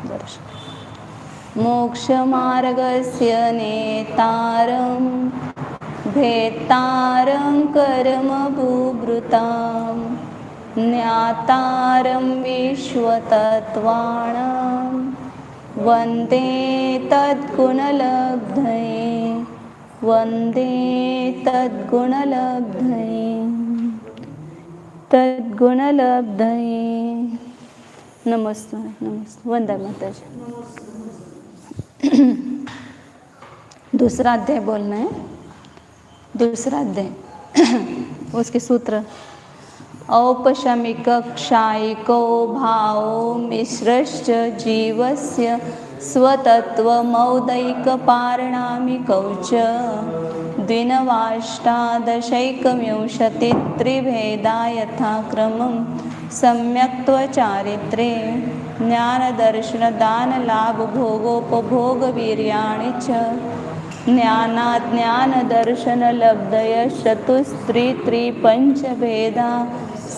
दर्शन मोक्षमार्गस्य नेतारं भेत्तारं कर्मभूभृतां ज्ञातारं विश्वतत्त्वाणां वन्दे तद्गुणलब्धये वन्दे तद्गुणलब्धये तद्गुणलब्धये। नमस्ते नमस्ते, वंदे माताजी। दूसरा अध्याय बोलना है। दूसरा अध्याय उसके सूत्र औपशमिक क्षायिको भावो मिश्रश्च जीवस्य स्वतत्वमौदैकपारणामिकौ च द्विनवाष्टादशैकविंशतित्रिभेदा यथाक्रमं सम्यक्त्वचारित्रे ज्ञानदर्शनदानलाभभोगोपभोगवीर्याणि च ज्ञानाज्ञानदर्शनलब्धयश्चतुस्त्रिपञ्चभेदा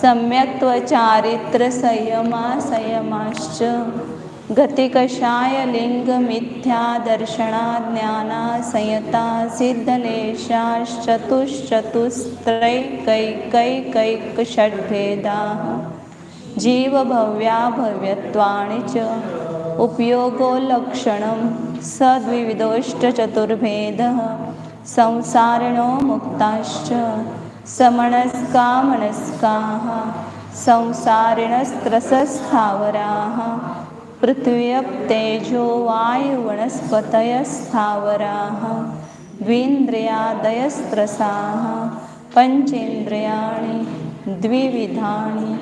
सम्यक्त्वचारित्रसंयमासंयमाश्च गतिकषायलिङ्गमिथ्यादर्शनाज्ञाना संयता सिद्धलेशाश्चतुश्चतुस्त्रैकैकैकषड्भेदाः जीवभव्याभव्यत्वानि च उपयोगो लक्षणं सद्विविधोष्टचतुर्भेदः संसारिणो मुक्ताश्च समनस्कामनस्काः संसारिणस्त्रसस्थावराः पृथिव्यप्तेजो वायुवनस्पतयस्थावराः द्विन्द्रियादयस्त्रसाः पंचेन्द्रियाणि द्विविधानि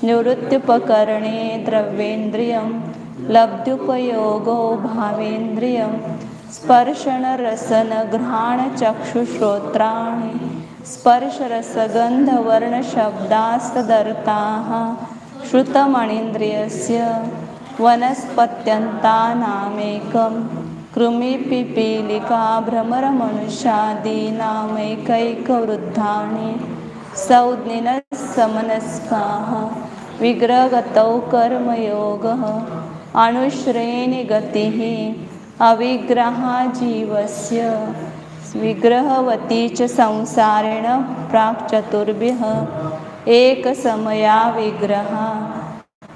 निवृत्त्युपकरणे द्रव्येन्द्रियं लब्ध्युपयोगो भावेन्द्रियं स्पर्शनरसनघ्राणचक्षुश्रोत्राणि स्पर्शरसगन्धवर्णशब्दास्तदर्ताः श्रुतमणीन्द्रियस्य वनस्पत्यन्तानामेकं कृमिपिपीलिका भ्रमरमनुष्यादीनामैकैकवृद्धानि संज्ञिनः समनस्काः विग्रहगतौ कर्मयोगः अनुश्रेणी गतिः अविग्रहा जीवस्य विग्रहवती च संसारेण प्राक्चतुर्भ्यः एकसमया विग्रहा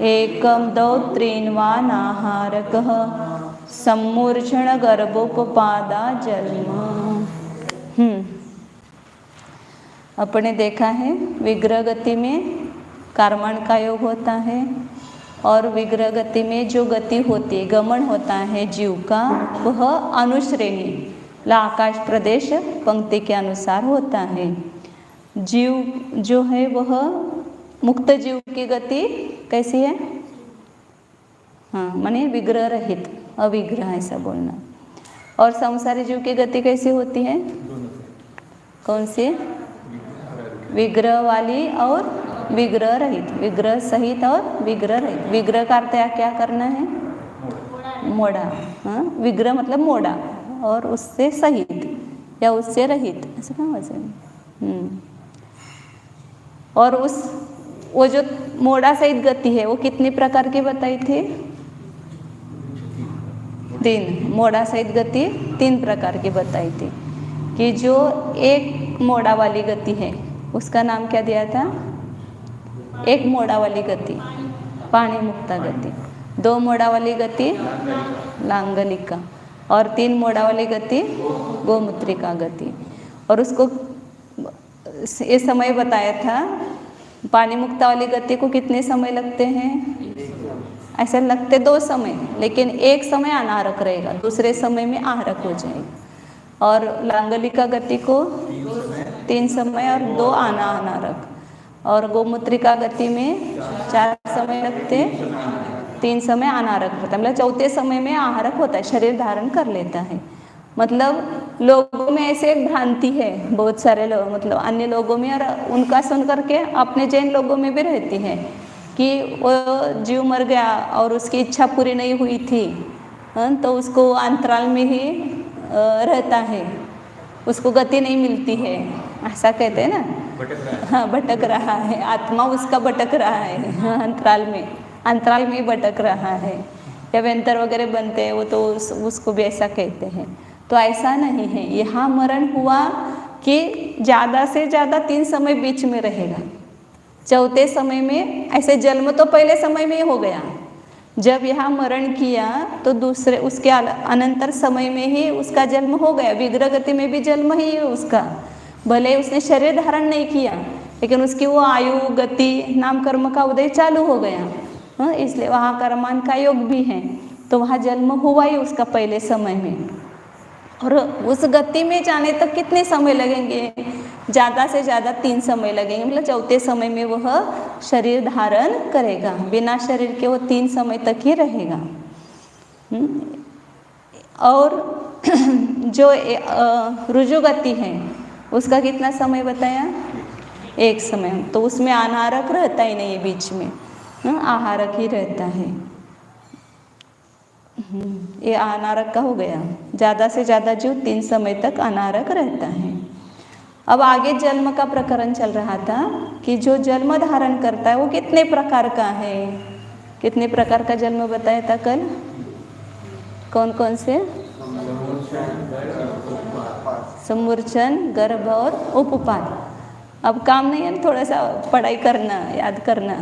एकं द्वौ त्रीन्वानाहारकः सम्मूर्छणगर्भोपपादा जन्म। अपने देखा है विग्रह गति में कर्मण का योग होता है और विग्रह गति में जो गति होती है, गमन होता है जीव का, वह अनुश्रेणी आकाश प्रदेश पंक्ति के अनुसार होता है। जीव जो है वह मुक्त जीव की गति कैसी है? हाँ, माने विग्रह रहित, अविग्रह ऐसा बोलना। और संसारी जीव की गति कैसी होती है? कौन सी? विग्रह वाली और विग्रह रहित, विग्रह सहित और विग्रह रहित। विग्रह का अर्थ क्या करना है? मोड़ा। हाँ, विग्रह मतलब मोड़ा और उससे सहित या उससे रहित, ऐसा कहाँ हो जाएगा? और वो जो मोड़ा सहित गति है वो कितनी प्रकार की बताई थी? 3। मोड़ा सहित गति 3 प्रकार की बताई थी। कि जो एक मोड़ा वाली गति है उसका नाम क्या दिया था? एक मोड़ा वाली गति पाणी मुक्ता गति, 2 मोड़ा वाली गति लांगलिका और 3 मोड़ा वाली गति गोमूत्रिका गति। और उसको ये समय बताया था, पानी मुक्ता वाली गति को कितने समय लगते हैं? ऐसे लगते 2 समय, लेकिन एक समय अनारक रहेगा, दूसरे समय में आहरक हो जाएगा। और लांगलिका गति को 3 समय और 2 अनारक। और गोमूत्रिका गति में 4 समय लगते, 3 समय अनारक होता है, मतलब चौथे समय में आहरक होता है, शरीर धारण कर लेता है। मतलब लोगों में ऐसे एक भ्रांति है, बहुत सारे लोग, मतलब अन्य लोगों में और उनका सुन करके अपने जैन लोगों में भी रहती है कि वो जीव मर गया और उसकी इच्छा पूरी नहीं हुई थी, तो उसको अंतराल में ही रहता है, उसको गति नहीं मिलती है, ऐसा कहते हैं ना। हाँ, भटक रहा है, आत्मा उसका भटक रहा है, अंतराल में भटक रहा है। या वेंतर वगैरह बनते हैं वो तो उसको भी ऐसा कहते हैं। तो ऐसा नहीं है, यहाँ मरण हुआ कि ज़्यादा से ज़्यादा 3 समय बीच में रहेगा। चौथे समय में ऐसे जन्म तो पहले समय में ही हो गया, जब यहाँ मरण किया तो दूसरे उसके अनंतर समय में ही उसका जन्म हो गया। विग्रह गति में भी जन्म ही है उसका, भले उसने शरीर धारण नहीं किया लेकिन उसकी वो आयु गति नाम कर्म का उदय चालू हो गया। हाँ, इसलिए वहाँ कर्मान का योग भी है, तो वहाँ जन्म हुआ ही उसका पहले समय में। और उस गति में जाने तक कितने समय लगेंगे? ज़्यादा से ज़्यादा 3 समय लगेंगे, मतलब चौथे समय में वह शरीर धारण करेगा। बिना शरीर के वो 3 समय तक ही रहेगा। और जो रुजु गति है उसका कितना समय बताया? 1 समय। तो उसमें अनारक रहता ही नहीं है बीच में, आहारक ही रहता है। ये अनारक का हो गया। ज़्यादा से ज़्यादा जीव 3 समय तक अनारक रहता है। अब आगे जन्म का प्रकरण चल रहा था कि जो जन्म धारण करता है वो कितने प्रकार का है। कितने प्रकार का जन्म बताया था कल? कौन कौन से? समूर्छन, गर्भ और उपपाद। अब काम नहीं है, थोड़ा सा पढ़ाई करना, याद करना।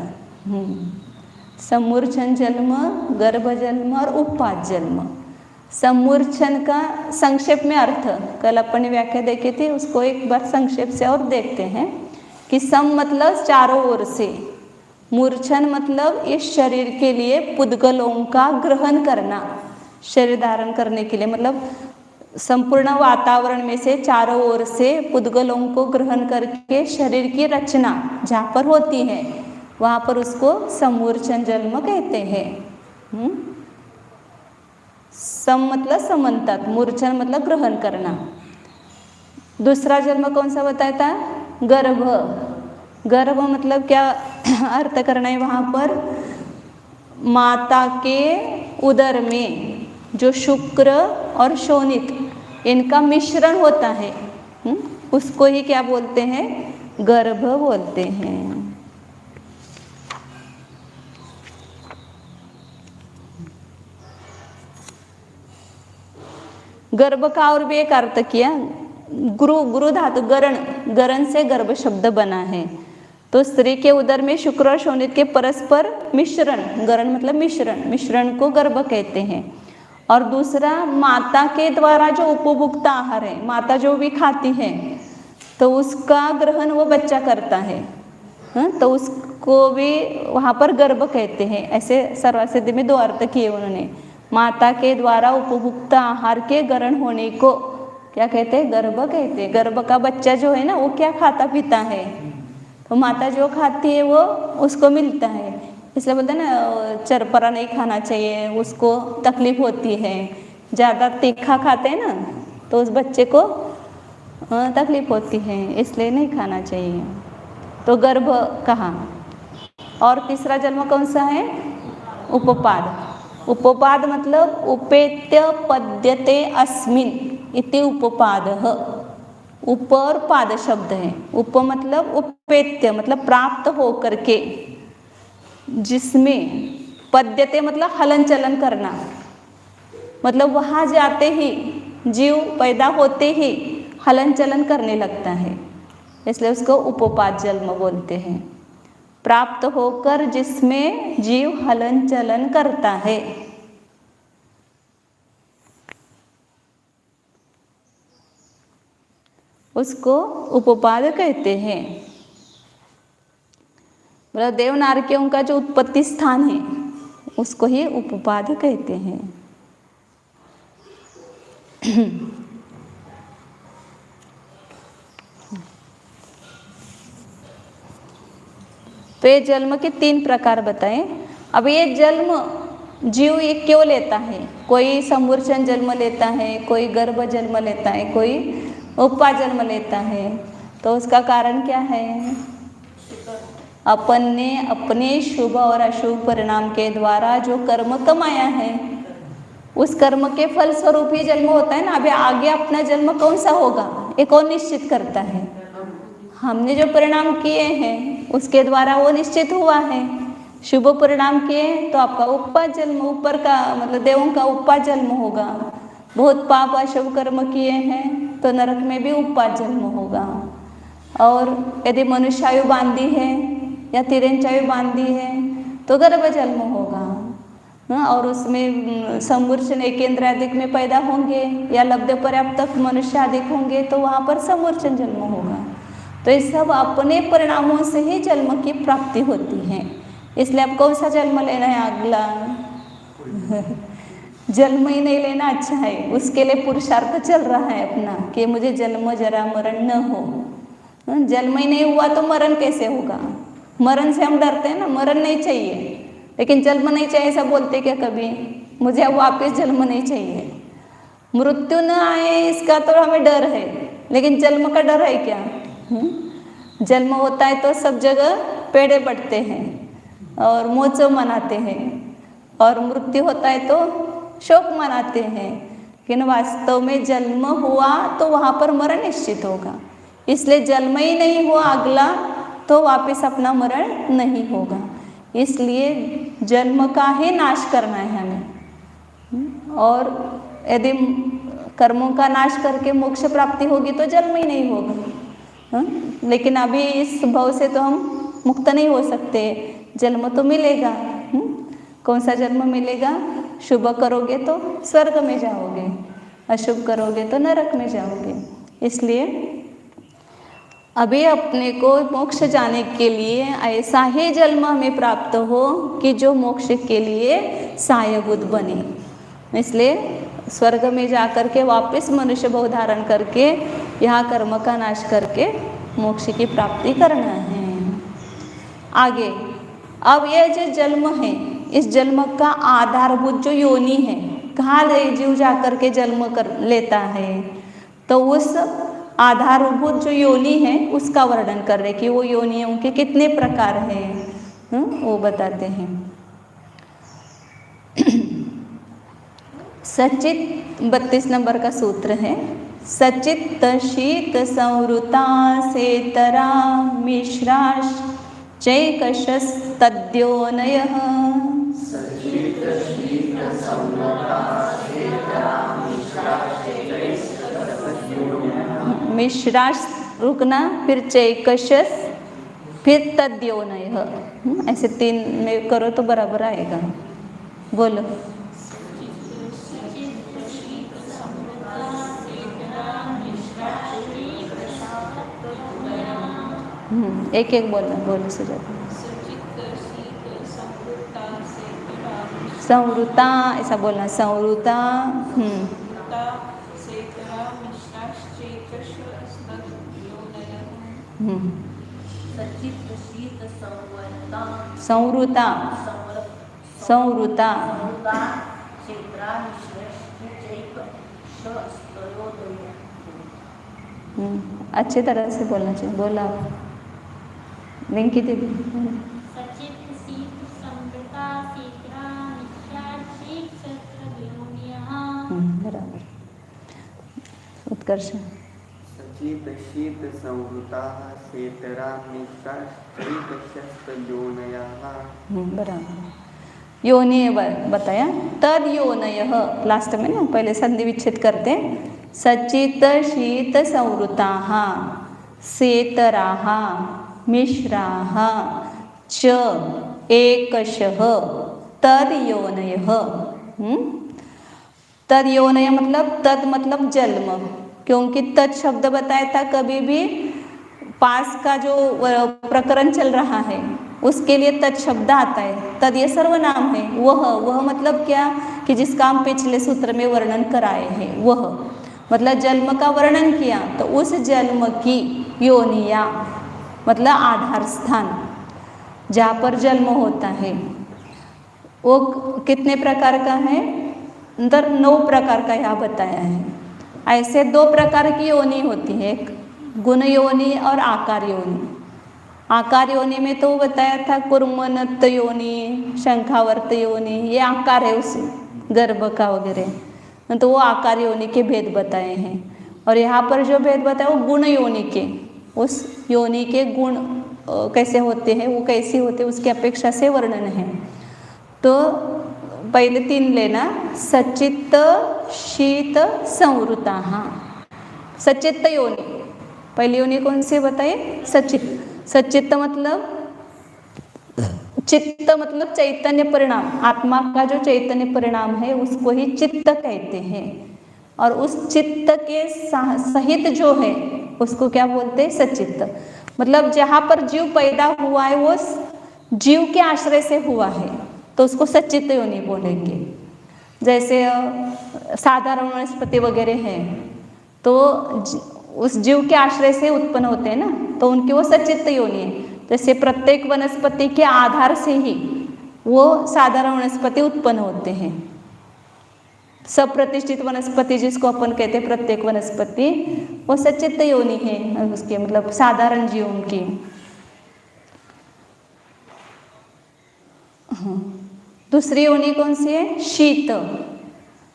समूर्छन जन्म, गर्भ जन्म और उपपाद जन्म। समूर्छन का संक्षेप में अर्थ कल अपन व्याख्या देखी थी, उसको एक बार संक्षेप से और देखते हैं कि सम मतलब चारों ओर से, मूर्छन मतलब इस शरीर के लिए पुद्गलों का ग्रहण करना, शरीर धारण करने के लिए, मतलब संपूर्ण वातावरण में से चारों ओर से पुद्गलों को ग्रहण करके शरीर की रचना जहाँ पर होती है वहाँ पर उसको समूर्छन जन्म कहते हैं। सम मतलब समंतक, मूर्छन मतलब ग्रहण करना। दूसरा जन्म कौन सा बताया था? गर्भ। गर्भ मतलब क्या अर्थ करना है वहाँ पर? माता के उदर में जो शुक्र और शोणित इनका मिश्रण होता है, उसको ही क्या बोलते हैं? गर्भ बोलते हैं। गर्भ का और भी एक अर्थ किया, गुरु धातु गरण, गरण से गर्भ शब्द बना है। तो स्त्री के उदर में शुक्र और शोणित के परस्पर मिश्रण, गरण मतलब मिश्रण, मिश्रण को गर्भ कहते हैं। और दूसरा माता के द्वारा जो उपभुक्त आहार है, माता जो भी खाती है तो उसका ग्रहण वो बच्चा करता है, तो उसको भी वहाँ पर गर्भ कहते हैं। ऐसे सर्वसिद्धि में 2 अर्थ किए उन्होंने। माता के द्वारा उपभुक्त आहार के ग्रहण होने को क्या कहते हैं? गर्भ कहते हैं। गर्भ का बच्चा जो है ना वो क्या खाता पीता है, तो माता जो खाती है वो उसको मिलता है। इसलिए बोलते हैं ना चरपरा नहीं खाना चाहिए, उसको तकलीफ होती है। ज़्यादा तीखा खाते हैं ना तो उस बच्चे को तकलीफ होती है, इसलिए नहीं खाना चाहिए। तो गर्भ कहा। और तीसरा जन्म कौन सा है? उपपाद। उपपाद मतलब उपेत्य पद्यते अस्मिन् इति उपपादः। उप और पाद शब्द है। उप मतलब उपेत्य मतलब प्राप्त हो करके, जिसमें पद्यते मतलब हलन चलन करना, मतलब वहाँ जाते ही जीव पैदा होते ही हलन चलन करने लगता है, इसलिए उसको उपपाद जन्म बोलते हैं। प्राप्त होकर जिसमें जीव हलन चलन करता है उसको उपपाद कहते हैं। मतलब देवनारकियों का जो उत्पत्ति स्थान है उसको ही उपपाद कहते हैं। तो ये जन्म के 3 प्रकार बताएं। अब ये जन्म जीव ये क्यों लेता है? कोई समूर्छन जन्म लेता है, कोई गर्भ जन्म लेता है, कोई उपा जन्म लेता है। तो उसका कारण क्या है? अपन ने अपने शुभ और अशुभ परिणाम के द्वारा जो कर्म कमाया है उस कर्म के फल स्वरूप ही जन्म होता है ना। अभी आगे अपना जन्म कौन सा होगा ये कौन निश्चित करता है? हमने जो परिणाम किए हैं उसके द्वारा वो निश्चित हुआ है। शुभ परिणाम किए तो आपका उपा जन्म, ऊपर का मतलब देवों का उपा जन्म होगा। बहुत पाप अशुभ कर्म किए हैं तो नरक में भी उपा जन्म होगा। और यदि मनुष्यायु बांधी है या तिरंचायु बांधी है तो गर्भ जन्म होगा। और उसमें समूर्छन एकेंद्र अधिक में पैदा होंगे या लब्ध पर्याप्त मनुष्य अधिक होंगे तो वहाँ पर समूर्छन जन्म होगा। तो ये सब अपने परिणामों से ही जन्म की प्राप्ति होती है। इसलिए आप कौन सा जन्म लेना है अगला? जन्म ही नहीं लेना अच्छा है, उसके लिए पुरुषार्थ चल रहा है अपना कि मुझे जन्म जरा मरण न हो। जन्म ही नहीं हुआ तो मरण कैसे होगा? मरण से हम डरते हैं ना, मरण नहीं चाहिए, लेकिन जन्म नहीं चाहिए ऐसा बोलते क्या कभी? मुझे अब वापस जन्म नहीं चाहिए, मृत्यु न आए इसका तो हमें डर है, लेकिन जन्म का डर है क्या? जन्म होता है तो सब जगह पेड़े बढ़ते हैं और महोत्सव मनाते हैं, और मृत्यु होता है तो शोक मनाते हैं। लेकिन वास्तव में जन्म हुआ तो वहाँ पर मरण निश्चित होगा। इसलिए जन्म ही नहीं हुआ अगला तो वापस अपना मरण नहीं होगा। इसलिए जन्म का ही नाश करना है हमें। और यदि कर्मों का नाश करके मोक्ष प्राप्ति होगी तो जन्म ही नहीं होगा। लेकिन अभी इस भव से तो हम मुक्त नहीं हो सकते, जन्म तो मिलेगा। कौन सा जन्म मिलेगा? शुभ करोगे तो स्वर्ग में जाओगे, अशुभ करोगे तो नरक में जाओगे। इसलिए अभी अपने को मोक्ष जाने के लिए ऐसा ही जन्म हमें प्राप्त हो कि जो मोक्ष के लिए सहायभूत बने। इसलिए स्वर्ग में जाकर के वापस मनुष्य भाव धारण करके यहाँ कर्म का नाश करके मोक्ष की प्राप्ति करना है। आगे अब यह जो जन्म है, इस जन्म का आधारभूत जो योनि है, कहाँ जीव जाकर के जन्म कर लेता है, तो उस आधारभूत जो योनि है उसका वर्णन कर रहे कि वो योनियों के कितने प्रकार हैं, वो बताते हैं। सचित 32 नंबर का सूत्र है। सचित शीत संवृता सेतरा मिश्राश चैकशस तद्योनयः। मिश्राश रुकना, फिर चैकशस, फिर तद्योनयः। ऐसे 3 में करो तो बराबर आएगा। बोलो। एक एक बोलना, बोलो सुजाता। संवृता ऐसा बोलना, संवृता। संवृता संवृता अच्छे तरह से बोलना चाहिए। बोला लिंकी दीदी। बराबर। उत्कर्ष। सचित शीत संवृता सेतरा मिश्राश्चैकशस्तयोनयः। बराबर। योनि बताया, तद योनयः लास्ट में ना, पहले संधि विच्छेद करते हैं। सचित शीत संवृताः सेतराः मिश्राः च एकशः तद योनयः। तद योनय मतलब तद मतलब जन्म, क्योंकि तद शब्द बताया था कभी भी पास का जो प्रकरण चल रहा है उसके लिए तद शब्द आता है। तद ये सर्वनाम है। वह मतलब क्या कि जिसका हम पिछले सूत्र में वर्णन कराए हैं, वह मतलब जन्म का वर्णन किया तो उस जन्म की योनिया मतलब आधार स्थान जहाँ पर जन्म होता है वो कितने प्रकार का है? अंदर 9 प्रकार का यहाँ बताया है। ऐसे 2 प्रकार की योनि होती है, एक गुण योनि और आकार योनि। आकार योनि में तो बताया था कुर्मनत योनि, शंखावर्त योनि, ये आकार है उस गर्भ का वगैरह, तो वो आकार योनि के भेद बताए हैं। और यहाँ पर जो भेद बताए वो गुण योनि के, उस योनि के गुण कैसे होते हैं, वो कैसी होते हैं उसकी अपेक्षा से वर्णन है। तो पहले 3 लेना, सचित्त शीत संवृता। सचित्त योनि, पहली योनि कौन सी बताइए? सचित्त। सचित्त मतलब चित्त मतलब चैतन्य परिणाम, आत्मा का जो चैतन्य परिणाम है उसको ही चित्त कहते हैं। और उस चित्त के सहित जो है उसको क्या बोलते हैं? सचित्त। मतलब जहाँ पर जीव पैदा हुआ है वो जीव के आश्रय से हुआ है तो उसको सचित्त योनि बोलेंगे। जैसे साधारण वनस्पति वगैरह हैं तो उस जीव के आश्रय से उत्पन्न होते हैं ना, तो उनकी वो सचित्त योनि है। जैसे प्रत्येक वनस्पति के आधार से ही वो साधारण वनस्पति उत्पन्न होते हैं। सप्रतिष्ठित वनस्पति जिसको अपन कहते हैं प्रत्येक वनस्पति, वो सचित्त योनि है उसके, मतलब साधारण जीवों की। दूसरी योनि कौन सी है? शीत।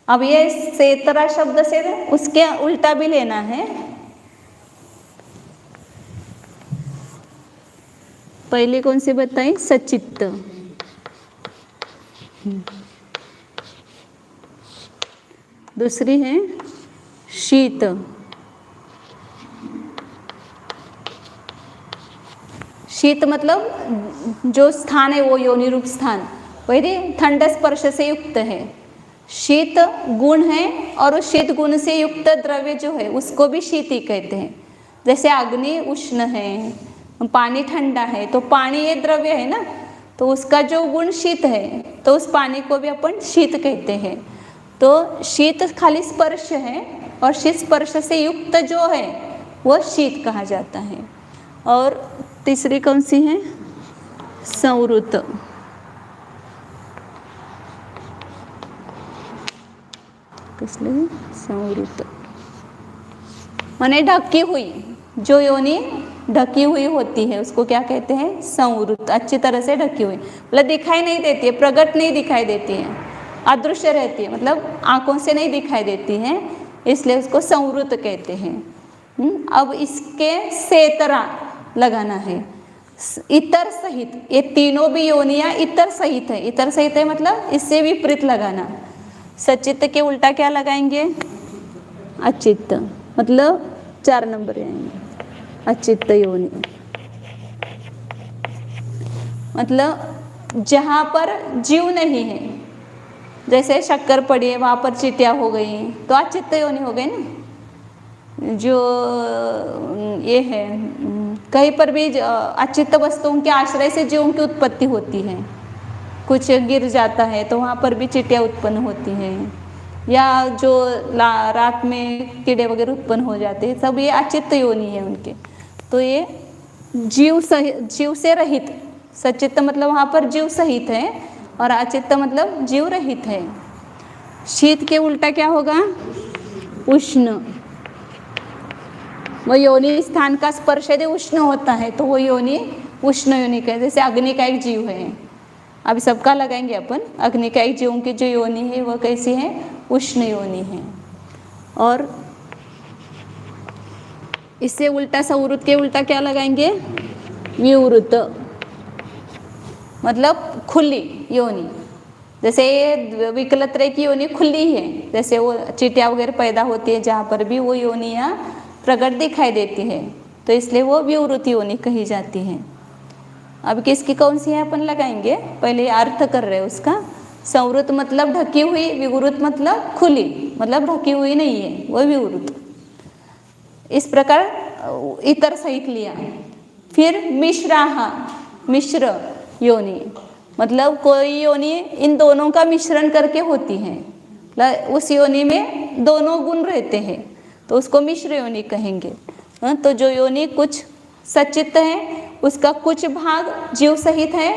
अब ये सेतरा शब्द से उसके उल्टा भी लेना है। पहले कौन सी बताई? सचित्त। दूसरी है शीत। शीत मतलब जो स्थान है वो योनि रूप स्थान वही ठंड स्पर्श से युक्त है। शीत गुण है और उस शीत गुण से युक्त द्रव्य जो है उसको भी शीत ही कहते हैं। जैसे अग्नि उष्ण है, पानी ठंडा है, तो पानी ये द्रव्य है ना, तो उसका जो गुण शीत है तो उस पानी को भी अपन शीत कहते हैं। तो शीत खाली स्पर्श है और शीत स्पर्श से युक्त जो है वो शीत कहा जाता है। और तीसरी कौन सी है? संवृत। इसलिए संवृत माने ढकी हुई, जो योनि ढकी हुई होती है उसको क्या कहते हैं? संवृत। अच्छी तरह से ढकी हुई मतलब दिखाई नहीं देती है, प्रकट नहीं दिखाई देती है, अदृश्य रहती है, मतलब आंखों से नहीं दिखाई देती है, इसलिए उसको संवृत कहते हैं। अब इसके सेतरा लगाना है, इतर सहित। ये तीनों भी योनियां इतर सहित है। इतर सहित है मतलब इससे विपरीत लगाना। सचित्त के उल्टा क्या लगाएंगे? अचित्त, मतलब 4 नंबर आएंगे। अचित्त योनि मतलब जहाँ पर जीव नहीं है, जैसे शक्कर पड़ी है वहाँ पर चींटियाँ हो गई तो अचित्त योनि हो गई ना। जो ये है कहीं पर भी अचित्त वस्तुओं के आश्रय से जीवों की उत्पत्ति होती है। कुछ गिर जाता है तो वहाँ पर भी चींटियाँ उत्पन्न होती हैं, या जो रात में कीड़े वगैरह उत्पन्न हो जाते हैं, सब ये अचित्त योनि है उनके। तो ये जीव से रहित। सचित्त मतलब वहाँ पर जीव सहित है और अचित्त मतलब जीव रहित है। शीत के उल्टा क्या होगा? उष्ण। वो योनि स्थान का स्पर्श यदि उष्ण होता है तो वो योनि उष्ण योनि का, जैसे अग्नि का एक जीव है। अभी सबका लगाएंगे अपन। अग्नि का एक जीवों की जो योनि है वह कैसी है? उष्ण योनि है। और इससे उल्टा संवृत के उल्टा क्या लगाएंगे? विवृत मतलब खुली योनि। जैसे ये विकलत्रय की योनि खुली है, जैसे वो चींटियाँ वगैरह पैदा होती है जहाँ पर भी वो योनियाँ प्रकट दिखाई देती है, तो इसलिए वो विवृत योनि कही जाती है। अब किसकी कौन सी है अपन लगाएंगे? पहले अर्थ कर रहे हैं उसका। संवृत मतलब ढकी हुई, विवृत मतलब खुली, मतलब ढकी हुई नहीं है, वो विवृत। इस प्रकार इतर सहित लिया। फिर मिश्राहा, मिश्र योनि मतलब कोई योनि इन दोनों का मिश्रण करके होती है, उस योनि में दोनों गुण रहते हैं तो उसको मिश्र योनि कहेंगे। तो जो योनि कुछ सचित्त है उसका कुछ भाग जीव सहित है,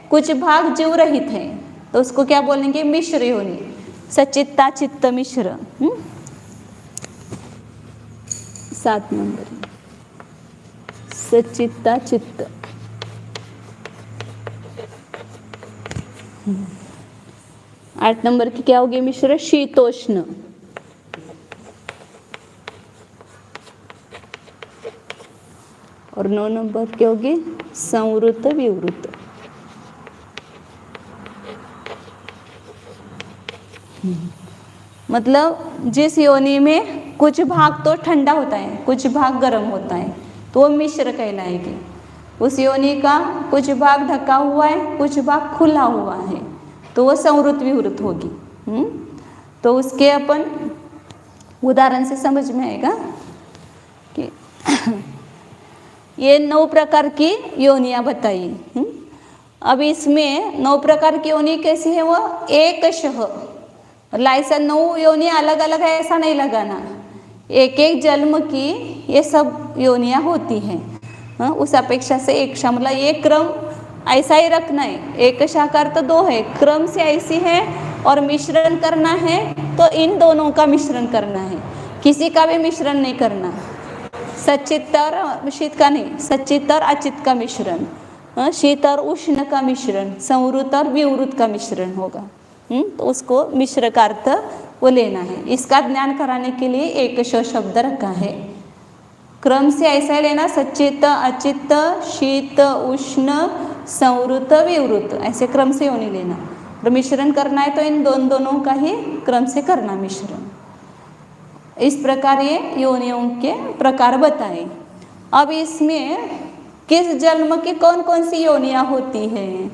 कुछ भाग जीव रहित है, तो उसको क्या बोलेंगे? मिश्र योनि। सचित्ता चित्त मिश्र। 7 नंबर सचित्ता चित्त। 8 नंबर की क्या होगी? मिश्र शीतोष्ण। और 9 नंबर की होगी संवृत विवृत। मतलब जिस योनि में कुछ भाग तो ठंडा होता है, कुछ भाग गर्म होता है, तो वो मिश्र कहलाएगी। उस योनि का कुछ भाग ढका हुआ है, कुछ भाग खुला हुआ है, तो वो संवृत विवृत होगी। तो उसके अपन उदाहरण से समझ में आएगा कि ये 9 प्रकार की योनियां बताई। अब इसमें 9 प्रकार की योनि कैसी है, वो एकशः, ऐसा 9 योनियां अलग अलग है ऐसा नहीं लगाना, एक एक जन्म की ये सब योनियां होती हैं। उस अपेक्षा से एक मतलब ये क्रम ऐसा ही रखना है। एक शाकार तो 2 है, क्रम से ऐसी है, और मिश्रण करना है तो इन दोनों का मिश्रण करना है, किसी का भी मिश्रण नहीं करना। सच्चित और शीत का नहीं, सच्चित और अचित का मिश्रण, शीत और उष्ण का मिश्रण, संवृत और विवृत का मिश्रण होगा। तो उसको मिश्र का अर्थ वो लेना है। इसका ज्ञान कराने के लिए एक शब्द रखा है। क्रम से ऐसा लेना, सच्चित अचित शीत उष्ण संवृत विवृत, ऐसे क्रम से योनि लेना। और मिश्रण करना है तो इन दोनों का ही क्रम से करना मिश्रण। इस प्रकार ये योनियों के प्रकार बताए। अब इसमें किस जन्म की कौन कौन सी योनियां होती हैं,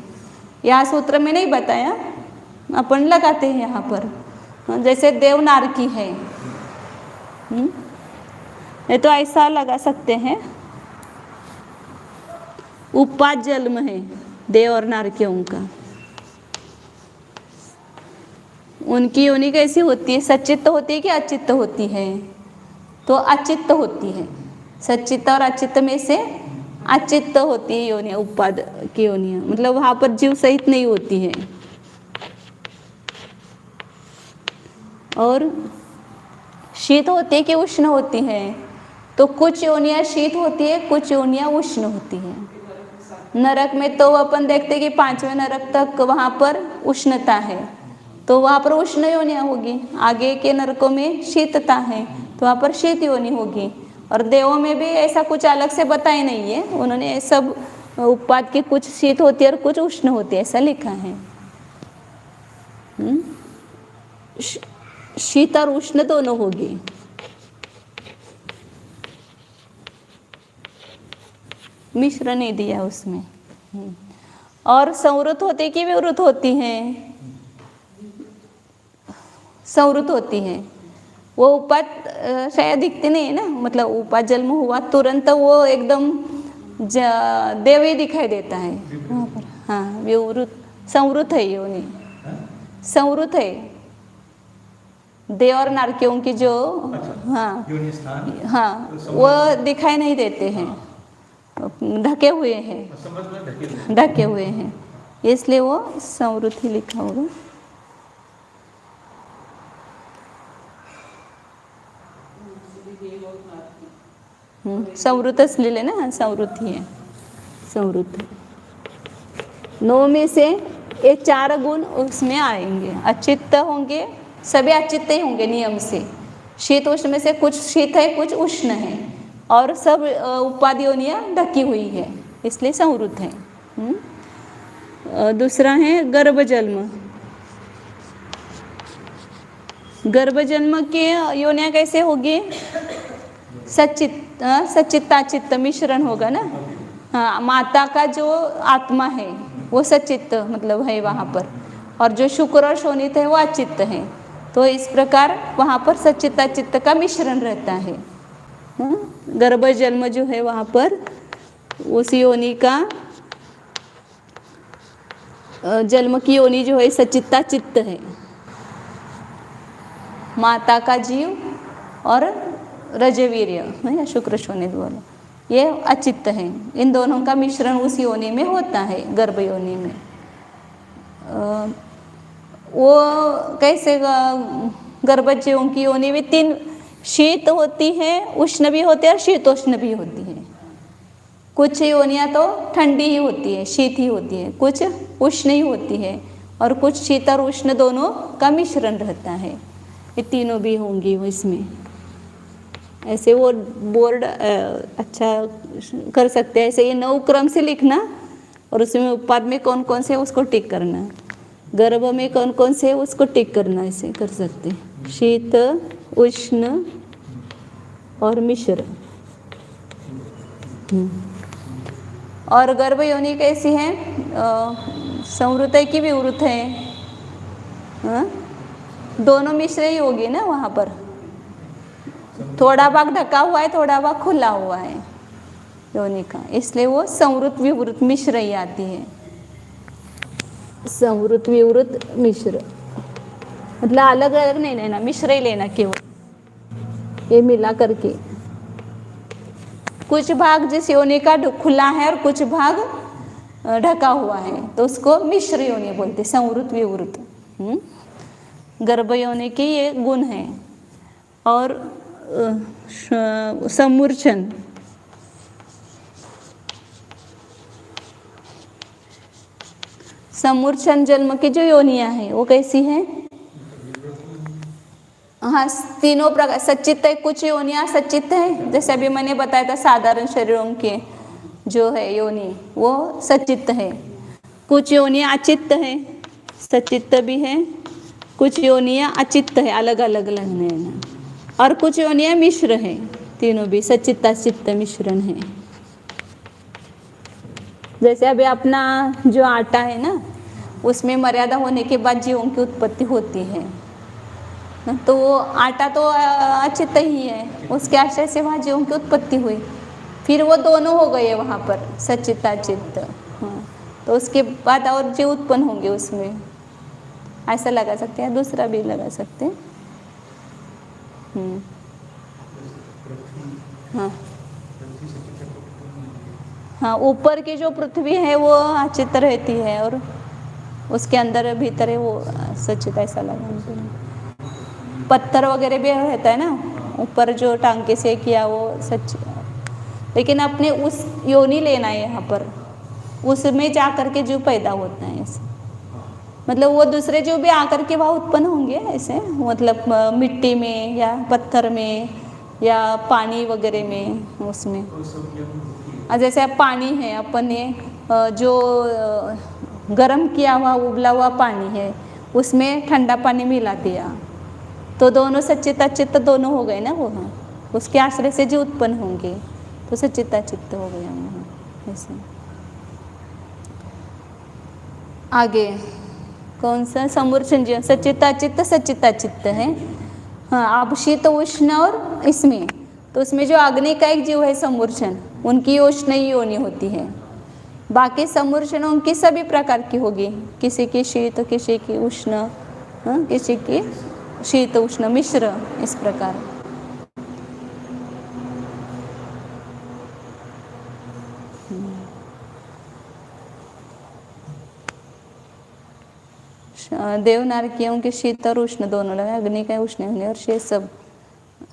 यह सूत्र में नहीं बताया, अपन लगाते हैं यहाँ पर। जैसे देवनार की है, ये तो ऐसा लगा सकते हैं, उपाद जन्म है देव और नारकियों का। उनकी योनि कैसी होती है, सच्चित्त होती है कि अचित्त होती है? तो अचित्त होती है। सच्चित्त और अचित्त में से अचित्त होती है योनियां, उपाद की योनियां, मतलब वहां पर जीव सहित नहीं होती है। और शीत होती है कि उष्ण होती है? तो कुछ योनियां शीत होती है, कुछ योनियां उष्ण होती है। नरक में तो अपन देखते कि 5वें नरक तक वहां पर उष्णता है, तो वहाँ पर उष्ण योनियां होगी। आगे के नरकों में शीतता है, तो वहाँ पर शीत योनि होगी। और देवों में भी ऐसा कुछ अलग से बताया नहीं है, उन्होंने सब उपाद की कुछ शीत होती है और कुछ उष्ण होती है, ऐसा लिखा है। शीत और उष्ण दोनों होगी। मिश्र नहीं दिया उसमें। और संवृत होती कि विवृत होती है? संवृत होती है। वो उपाद शायद दिखती नहीं है ना, मतलब उपाद जन्म हुआ तुरंत वो एकदम देव ही दिखाई देता है वहाँ पर। हाँ, विवृत संवृत है योनि, संवृत है। देव और नारकियों की जो हाँ वो दिखाई नहीं देते हैं, ढके हुए हैं, ढके हुए हैं, इसलिए वो संवृत ही लिखा होगा। संवृतच लिहिले ना, संवृत ही है, संवृत। 9 में से ये 4 गुण उसमें आएंगे। अचित्त होंगे, सभी अचित्त ही होंगे नियम से। शीत उष्ण में से कुछ शीत है, कुछ उष्ण है, और सब उपाद योनियां ढकी हुई है, इसलिए संवृत है। दूसरा है गर्भ जन्म। गर्भ जन्म की योनियां कैसे होगी? सच्चित्ताचित्त मिश्रण होगा ना। हाँ, माता का जो आत्मा है वो सच्चित्त मतलब है वहाँ पर, और जो शुक्र और शोणित है वो अचित्त है। तो इस प्रकार वहाँ पर सच्चित्ताचित्त का मिश्रण रहता है। गर्भ जन्म जो है वहाँ पर उस योनि का जन्म की योनि जो है सच्चित्ताचित्त है। माता का जीव और रजवीर्य या शुक्र शोणित बोलो, ये अचित्त है। इन दोनों का मिश्रण उस योनि में होता है, गर्भ योनि में। वो कैसे गर्भजीवों की योनि में 3 शीत होती है, उष्ण भी होती है और शीतोष्ण भी होती है। कुछ योनियां तो ठंडी ही होती है, शीत ही होती है, कुछ उष्ण ही होती है, और कुछ शीत और उष्ण दोनों का मिश्रण रहता है। ये तीनों भी होंगी इसमें। ऐसे वो बोर्ड अच्छा कर सकते हैं। ऐसे ये 9 क्रम से लिखना और उसमें उत्पाद में कौन कौन से उसको टिक करना, गर्भ में कौन कौन से उसको टिक करना, ऐसे कर सकते हैं। शीत, उष्ण और मिश्र। और गर्भ योनि कैसी है? संवृत है कि विवृत है? हाँ? दोनों मिश्र ही होगी ना वहाँ पर। थोड़ा भाग ढका हुआ है, थोड़ा भाग खुला हुआ है योनि का, इसलिए वो संवृत विवृत मिश्र ही आती है। संवृत विवृत मिश्र मतलब अलग अलग नहीं लेना, मिश्र ही लेना केवल, ये मिला करके। कुछ भाग जिस योनि का खुला है और कुछ भाग ढका हुआ है तो उसको मिश्र योनि बोलते, संवृत विवृत। गर्भ योनि के ये गुण है। और समूर्छन, समूर्छन जन्म की जो योनियां हैं वो कैसी हैं? हाँ, तीनों प्रकार सच्चित है। कुछ योनियां सच्चित है, जैसे अभी मैंने बताया था साधारण शरीरों के जो है योनि वो सच्चित है। कुछ योनियां अचित्त है, सच्चित्त भी है, कुछ योनियां अचित्त है, अलग अलग लगने हैं, और कुछ योनियां मिश्र है, तीनों भी सच्चित अचित्त मिश्रण है। जैसे अभी अपना जो आटा है ना, उसमें मर्यादा होने के बाद जीवों की उत्पत्ति होती है, तो वो आटा तो अचित्त ही है, उसके आश्रय से वहाँ जीवों की उत्पत्ति हुई, फिर वो दोनों हो गए वहाँ पर सच्चित अचित्त। हाँ, तो उसके बाद और जीव उत्पन्न होंगे उसमें, ऐसा लगा सकते हैं, दूसरा भी लगा सकते हैं। हाँ हाँ, ऊपर की जो पृथ्वी है वो अचित्त रहती है और उसके अंदर भीतर है वो सच्चित, ऐसा लगा। पत्थर वगैरह भी रहता है ना ऊपर, जो टांके से किया वो सच, लेकिन अपने उस योनि लेना है यहाँ पर, उसमें जा करके जो पैदा होता है ऐसे, मतलब वो दूसरे जो भी आकर के वहाँ उत्पन्न होंगे ऐसे, मतलब मिट्टी में या पत्थर में या पानी वगैरह में, उसमें जैसे अब पानी है, अपन ने जो गर्म किया हुआ उबला हुआ पानी है उसमें ठंडा पानी मिला दिया तो दोनों सच्चित अचित्त दोनों हो गए ना वो, उसके आश्रय से जो उत्पन्न होंगे तो सच्चित अचित्त हो गया वहाँ ऐसे। आगे कौन सा? समूर्छन जीव सच्चित अचित्त सच्चित अचित्त है। हाँ, अब शीत उष्ण और इसमें तो उसमें जो अग्निकायिक जीव है समूर्छन, उनकी उष्ण ही योनि होती है। बाकी समूर्छनों की सभी प्रकार की होगी, किसी की शीत, किसी की उष्ण, किसी की शीत उष्ण मिश्र, इस प्रकार। देवनारकियों के शीत और उष्ण दोनों लगे, अग्निकाय उष्ण होंगे और शेष सब।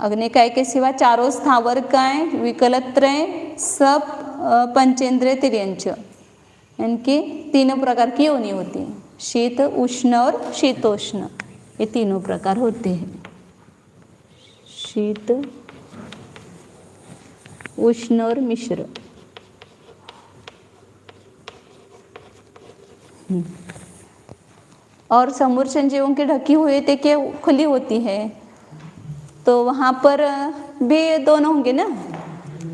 अग्निकाय के सिवा चारों स्थावरकाय विकलत्रय सब पंचेंद्रिय तिर्यंच, इनकी तीनों प्रकार की योनि होती है, शीत उष्ण और शीतोष्ण, ये तीनों प्रकार होते हैं। शीत उष्ण और मिश्र। और समूर्छन जीवों की ढकी हुई थे कि खुली होती है तो वहाँ पर भी दोनों होंगे ना।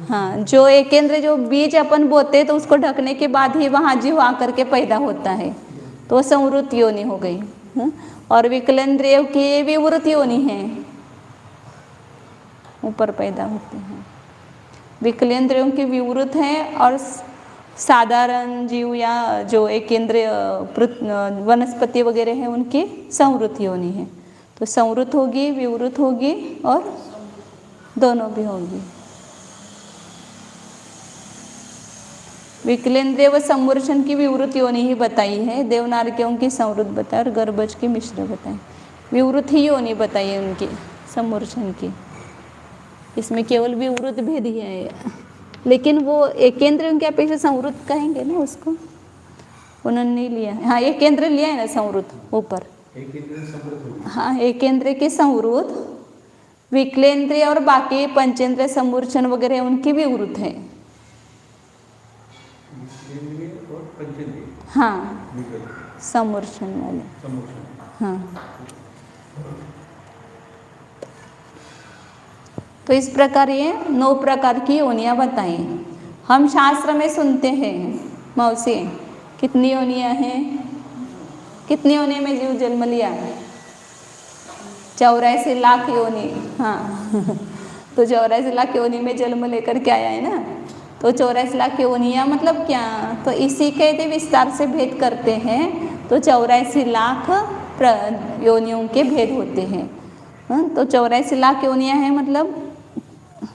हाँ, जो एकेंद्र जो बीज अपन बोते तो उसको ढकने के बाद ही वहाँ जीव आकर के पैदा होता है तो संवृत योनि हो गई। और विकलेंद्रिय की विवृत योनि है, ऊपर पैदा होते हैं। विकलेंद्रियों की विवृत है और साधारण जीव या जो एकेंद्रीय वनस्पति वगैरह है उनकी संवृत योनि है। तो संवृत होगी, विवृत होगी और दोनों भी होगी। विकलेंद्रिय व समूर्छन की विवृत योनि ही बताई है, देवनारकियों की संवृत बताई और गर्भज की मिश्र बताई। विवृत ही योनि बताई है उनकी, समूर्छन की। इसमें केवल विवृत भेद ही है, लेकिन वो एकेंद्र की अपेक्षा संवृत कहेंगे ना उसको, उन्होंने नहीं लिया है। हाँ, एकेंद्र लिया है ना संवृत ऊपर। हाँ, एकेंद्र की संवृत, विकलेंद्रिय और बाकी पंचेंद्रिय समूर्छन वगैरह उनकी भी वृत्त है। और पंचेंद्रिय, हाँ, समूर्छन वाले। हाँ, तो इस प्रकार ये 9 प्रकार की योनियां बताई। हम शास्त्र में सुनते हैं मौसी, कितनी योनियां हैं, कितनी योनि में जीव जन्म लिया? 84 लाख योनि। हाँ तो 84 लाख योनि में जन्म लेकर के आया है ना। तो 84 लाख योनियां मतलब क्या? तो इसी के यदि विस्तार से भेद करते हैं तो 84 लाख योनियों के भेद होते हैं। तो 84 लाख योनियां हैं मतलब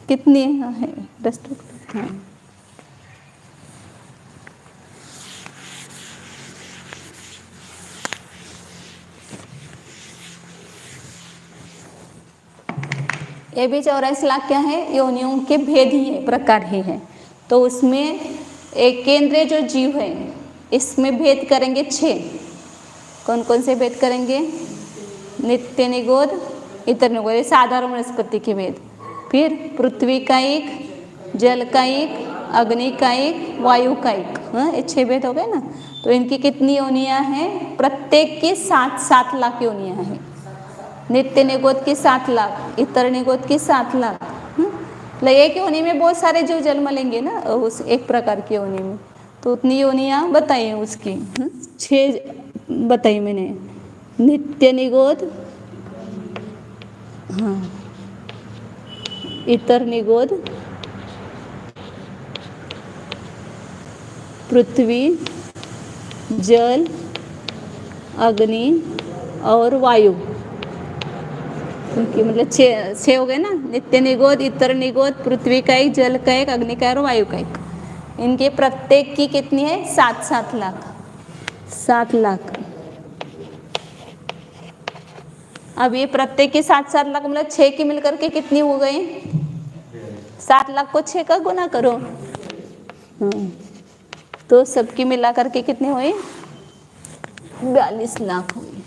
कितनी है? 10। हाँ, ये भी 84 लाख क्या है? योनियों के भेद ही है, प्रकार ही है। तो उसमें एक केंद्रीय जो जीव है इसमें भेद करेंगे 6। कौन कौन से भेद करेंगे? नित्य निगोद, इतर निगोद, ये साधारण वनस्पति के भेद। फिर पृथ्वी का एक, जल का एक, अग्नि का एक, वायु का एक। हाँ, ये 6 भेद हो गए ना। तो इनकी कितनी योनियां हैं? प्रत्येक की 7-7 लाख योनियां हैं। नित्य निगोद की 7 लाख, इतर निगोद की 7 लाख। मतलब एक योनि में बहुत सारे जीव जन्म लेंगे ना उस एक प्रकार की योनि में। तो उतनी योनियां बताई उसकी। 6 बताई मैंने। नित्य निगोद, हाँ, इतर निगोद, पृथ्वी, जल, अग्नि और वायु। उनकी मतलब 6 हो गए ना। नित्य निगोद, इतर निगोद, पृथ्वी का एक, जल का एक, अग्नि का और वायु का एक। इनके प्रत्येक की कितनी है? 7-7 लाख। 7 लाख। अब ये प्रत्येक की 7-7 लाख मतलब 6 की मिलकर के कितनी हो गई? 7 लाख को 6 का गुना करो। तो सबकी मिला करके कितनी हुई? 42 लाख हुई।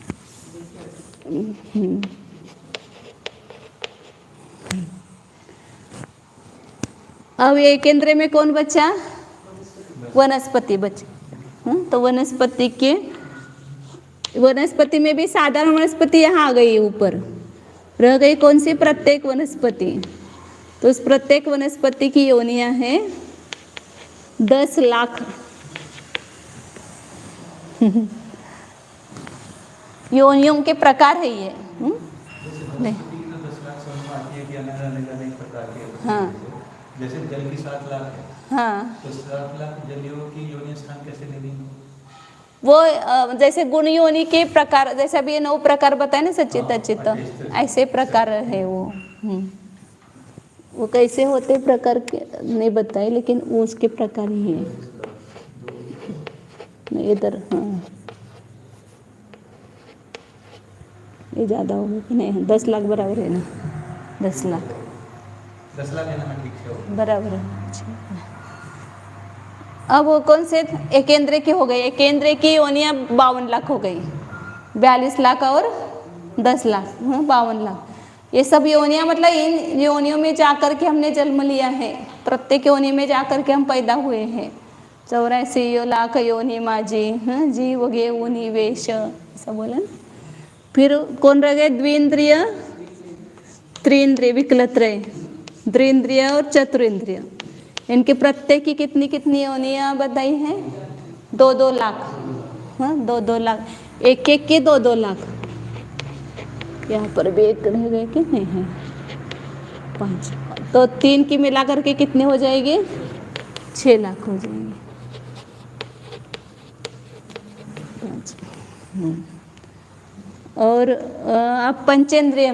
अब ये केंद्र में कौन बचा? वनस्पति बचे। तो वनस्पति में भी साधारण वनस्पति यहाँ आ गई, ऊपर रह गई कौन सी? प्रत्येक वनस्पति। तो उस प्रत्येक वनस्पति की योनियां हैं 10 लाख। योनियों के प्रकार है ये। नहीं, हाँ, जैसे जल की 7 लाख है, हाँ, तो 7 लाख जलियों की योनि स्थान कैसे ले लेंगे? वो जैसे गुण योनि के प्रकार, जैसे अभी ये 9 प्रकार बताए ना, सचित अचित, ऐसे प्रकार है वो। वो कैसे होते प्रकार के नहीं बताए, लेकिन वो उसके प्रकार ही है। इधर हाँ, ये ज़्यादा होगा कि नहीं? 10 लाख बराबर है ना? 10 लाख 10 लाख है ना? ठीक है, बराबर है। अब वो कौन से एक केंद्र की हो गई? एक केंद्र की योनियां 52 लाख हो गई। 42 लाख और 10 लाख, 52 लाख। ये सब योनियां मतलब इन योनियों में जाकर के हमने जन्म लिया है। प्रत्येक योनि में जाकर के हम पैदा हुए हैं। 84 लाख योनि माजी, जीव गे उनि वेश, ऐसा बोला ना। फिर कौन रह गए? द्विंद्रिय, त्रिंद्रिय, विकलत्रय, द्विंद्रिय और चतुरिंद्रिय। इनके प्रत्येक की कितनी कितनी योनियां बताई हैं? 2-2 लाख। हाँ, 2-2 लाख, एक एक के 2-2 लाख। यहाँ पर भी एक रह गए कि नहीं है? 5। तो 3 की मिला करके कितने हो जाएंगे? 6 लाख हो जाएंगे। 5। और अब पंचेंद्रिय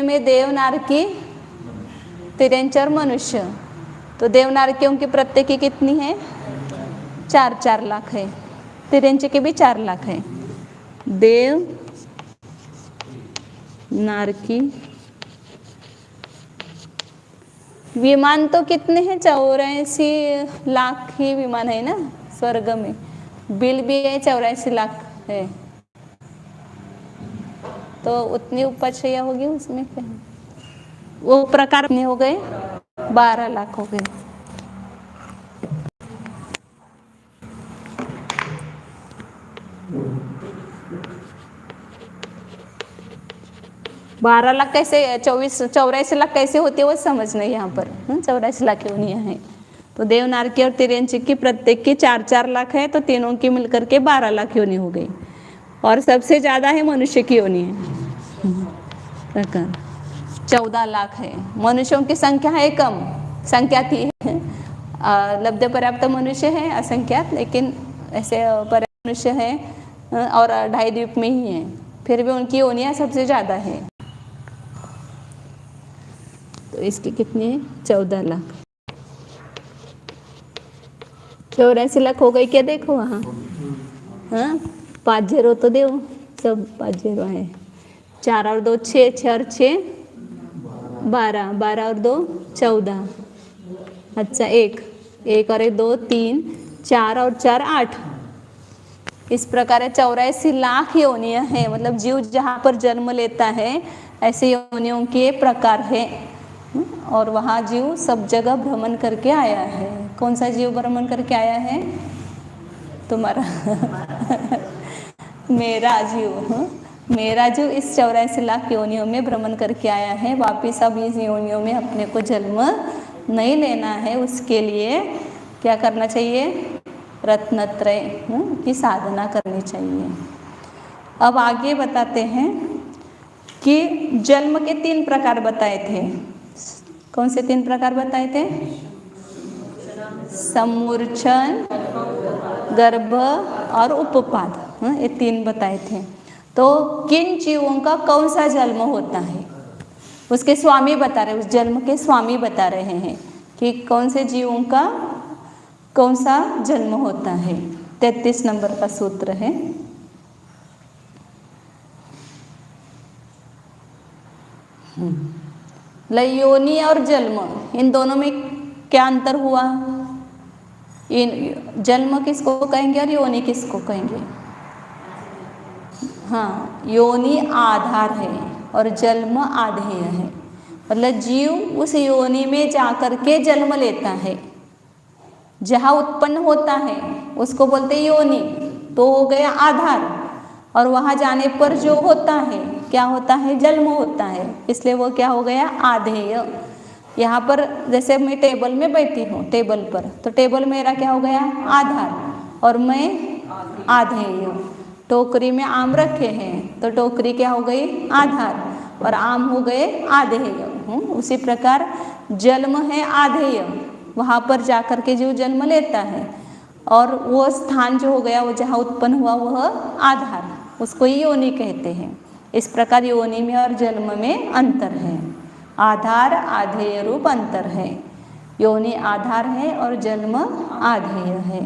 में देवनारकी, तिरंचर, मनुष्य। तो देवनारकियों की प्रत्येक की कितनी है? 4-4 लाख है। तिरंच के भी 4 लाख है। देव नारकी। विमान तो कितने हैं? 84 लाख ही विमान है ना स्वर्ग में। बिल भी है 84 लाख है। तो उतनी उपचया होगी उसमें क्या है? वो प्रकार कितने हो गए? 12 लाख हो गए। बारह लाख कैसे 84 लाख कैसे होते वो समझ नहीं यहाँ पर। 84 लाख योनियाँ हैं तो देवनार की और तिर्यंची की प्रत्येक की 4-4 लाख है तो तीनों की मिलकर के 12 लाख योनि हो गई। और सबसे ज़्यादा है मनुष्य की योनि है प्रकार 14 लाख है। मनुष्यों की संख्या है कम, संख्या थी लब्ध पर्याप्त मनुष्य है असंख्यात, लेकिन ऐसे पर्याप्त मनुष्य है और 2.5 द्वीप में ही है, फिर भी उनकी योनियाँ सबसे ज़्यादा है। तो इसकी कितनी है? 14 लाख। 84 लाख हो गई क्या? देखो वहाँ, हाँ 5 0 तो दो, सब 5 0 है। 4 और 2 6, 6 और 6 12, 12 और 2 14। अच्छा 1 और 1 2 3, 4 और 4 8। इस प्रकार 84 लाख योनियाँ हैं, मतलब जीव जहाँ पर जन्म लेता है ऐसे योनियों के प्रकार है। और वहाँ जीव सब जगह भ्रमण करके आया है। कौन सा जीव भ्रमण करके आया है? तुम्हारा मेरा जीव, मेरा जीव इस 84 लाख योनियों में भ्रमण करके आया है। वापिस अब इस योनियों में अपने को जन्म नहीं लेना है। उसके लिए क्या करना चाहिए? रत्नत्रय की साधना करनी चाहिए। अब आगे बताते हैं कि जन्म के 3 प्रकार बताए थे। कौन से 3 प्रकार बताए थे? समूर्छन, गर्भ और उपपाद, ये 3 बताए थे। तो किन जीवों का कौन सा जन्म होता है उसके स्वामी बता रहे, उस जन्म के स्वामी बता रहे हैं कि कौन से जीवों का कौन सा जन्म होता है। 33 नंबर का सूत्र है। योनि और जन्म, इन दोनों में क्या अंतर हुआ? इन जन्म किसको कहेंगे और योनि किसको कहेंगे? हाँ, योनि आधार है और जन्म आधेय है। मतलब जीव उस योनि में जाकर के जन्म लेता है, जहाँ उत्पन्न होता है उसको बोलते हैं योनि, तो हो गया आधार। और वहाँ जाने पर जो होता है क्या होता है? जन्म होता है, इसलिए वो क्या हो गया? आधेय। यहाँ पर जैसे मैं टेबल में बैठी हूँ, टेबल पर, तो टेबल मेरा क्या हो गया? आधार, और मैं आधेय। टोकरी में आम रखे हैं तो टोकरी क्या हो गई? आधार, और आम हो गए आधेय। उसी प्रकार जन्म है आधेय, वहाँ पर जाकर के जो जन्म लेता है, और वो स्थान जो हो गया वो जहाँ उत्पन्न हुआ वह आधार, उसको ही योनि कहते हैं। इस प्रकार योनि में और जन्म में अंतर है, आधार आधेय रूप अंतर है। योनि आधार है और जन्म आधेय है।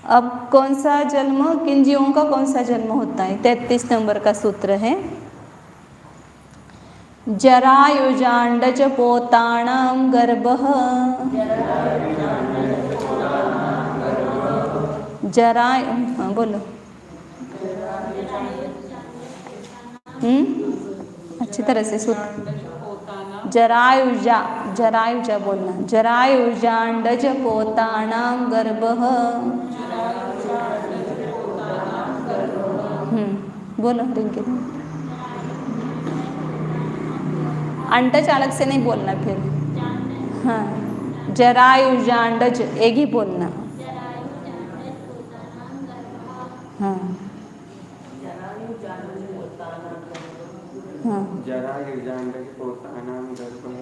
अब कौन सा जन्म, किन जीवों का कौन सा जन्म होता है? 33 नंबर का सूत्र है। जरायुजाण्डज पोताणां गर्भः, बोलो अच्छी तरह से सूत्र। जरायुजा बोलना। जरायुजाण्डज पोताणां गर्भः, बोलो रिंकी। अंडज अलग से नहीं बोलना फिर, हाँ जरायुजाण्डज एक ही बोलना। हाँ हाँ जरायुजाण्डज पोतानां गर्भः।